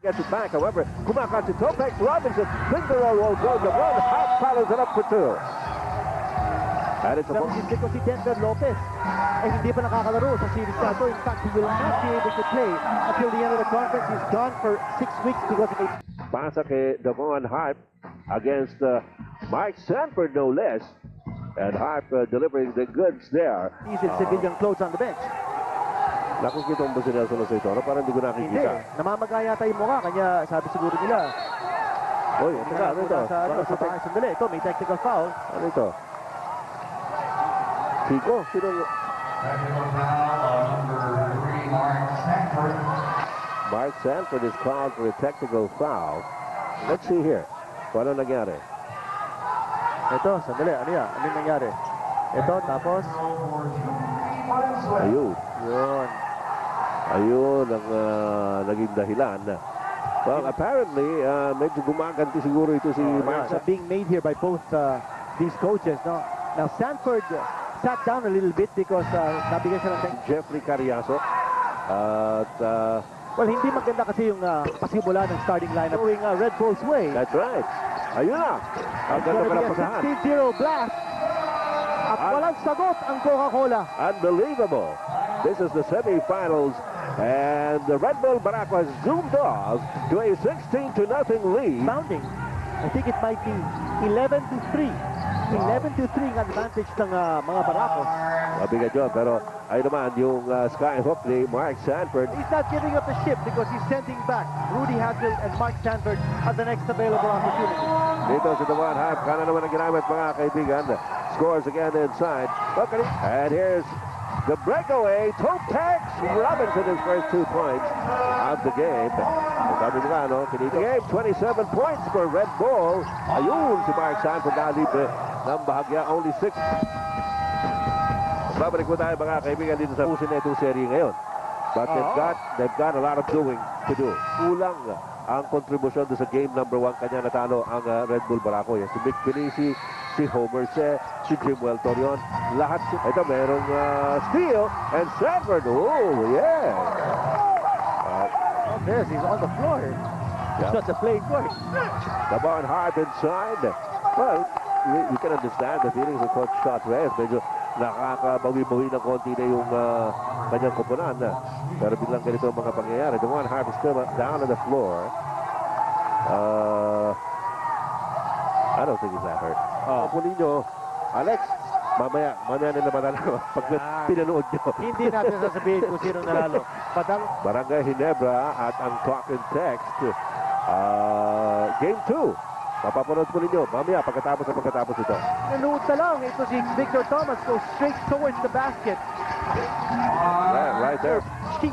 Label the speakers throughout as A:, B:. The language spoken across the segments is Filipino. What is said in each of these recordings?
A: Gets it back, however, kumakain si Topex Robinson. Figueroa will go to one, half follows it up for two. And it's a
B: because si Denver Lopez ay hindi pa nakakalaro sa series na ito. In fact, he will not be able to play until the end of the conference. He's gone for 6 weeks because of a...
A: Pasa kay Devon Harp against Mike Sanford, no less. And Harp delivering the goods there.
B: He's in civilian clothes on the bench.
A: Nakikita mo ba si Nelson Aceitoro? Parang hindi ko nakikita.
B: Hindi. Namamagaya tayo mukha. Kanya sabi siguro nila.
A: Oy, ano ito?
B: Sa tayo sandali. Ito, may technical foul.
A: Ano ito? Chico? Sino?
C: Technical foul number 3, Mark Sanford.
A: Mark Sanford is called for a technical foul. Let's see here. Kung ano nangyari?
B: Ito, sandali. Ano yan? Ano yung nangyari? Ito, tapos...
A: Ayun.
B: Yun.
A: Ayun ang naging dahilan. Well, apparently, medyo gumaganti siguro ito si Mark.
B: Being made here by both these coaches. No? Now, Sanford sat down a little bit because nabigyan siya ng...
A: Jeffrey Cariaso.
B: Well, hindi maganda kasi yung pasimula ng starting lineup going Red Bull's way.
A: That's right. Ayun na. Ang ganda pa ng pasahan.
B: 16-0 blast. At walang sagot ang Coca-Cola.
A: Unbelievable. This is the semifinals. And the Red Bull Barako has zoomed off to a 16-0 lead.
B: Bounding. I think it might be 11-3. 11-3 ang advantage ng mga Barakos.
A: Mabigat yun, pero ayun naman yung skyhook ni Mark Sanford.
B: He's not giving up the ship because he's sending back Rudy Hadfield and Mark Sanford at the next available opportunity.
A: Dito si Devon Harp, kana naman ang ginamit mga kaibigan. Scores again inside. And here's the breakaway. Topex Robinson, his first 2 points of the game. Sabi nila, no? Kinita game, 27 points for Red Bull. Ayun, si Mark Sanford nalibre ng bahagya. Only 6. Babalik mo tayo mga kaibigan dito sa pusin na itong serie ngayon. But they've got a lot of doing to do. Kulang ang kontribusyon sa game number 1 kanya natalo ang Red Bull Barako. Si Mick Pinisi, si Homer Se, si Jimwell Torion, lahat. Ito merong steal and Sanford. Oh, yeah.
B: Yes, he's on the floor. It's not a play court.
A: Devon Harp inside. Well, you can understand the feelings of Coach Scott Reyes. Medyo nakakabawi-bawi ng konti na yung kanyang koponan. Pero biglang ganito ang mga pangyayari. Devon Harp is still down on the floor. I don't think he's that hurt. Pulin nyo, Alex, mamaya nila malalaman pag pinanood nyo.
B: Hindi natin sasabihin kung sino nanalo.
A: Barangay Ginebra at ang talk and text. Game 2. Mapapanood po ninyo mamaya pagkatapos ito.
B: Nanood na lang. Ito si Victor Thomas goes straight towards the basket.
A: Right there.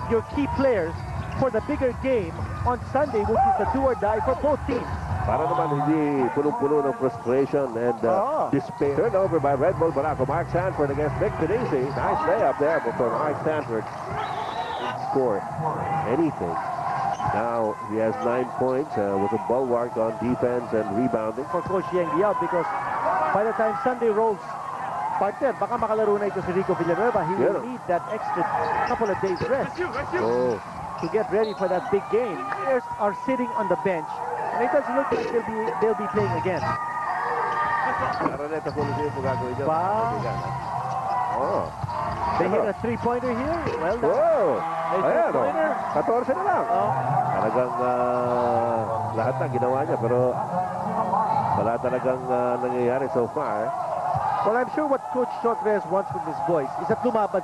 B: Your key players for the bigger game on Sunday, which is the do or die for both teams.
A: Para naman hindi punong-puno ng frustration and despair. Turnover by Red Bull Barako. Mark Sanford against Mick Pinisi. Nice layup there for Mark Sanford. Score anything. Now he has 9 points. Was a bulwark on defense and rebounding.
B: For Coach Yeng Diab because by the time Sunday rolls, partner, baka makalaro na ito si Rico Villanueva. He will need that extra couple of days rest to get ready for that big game. Players are sitting on the bench. And it doesn't look like they'll be playing again.
A: Araneta Coliseum po gagawin dyan.
B: They hit a 3-pointer here. Well done.
A: Ayan, 14 na lang. Talagang lahat na ginawa niya pero wala talagang nangyayari so far.
B: Well, I'm sure what Coach Reyes wants with his boys is at lumaban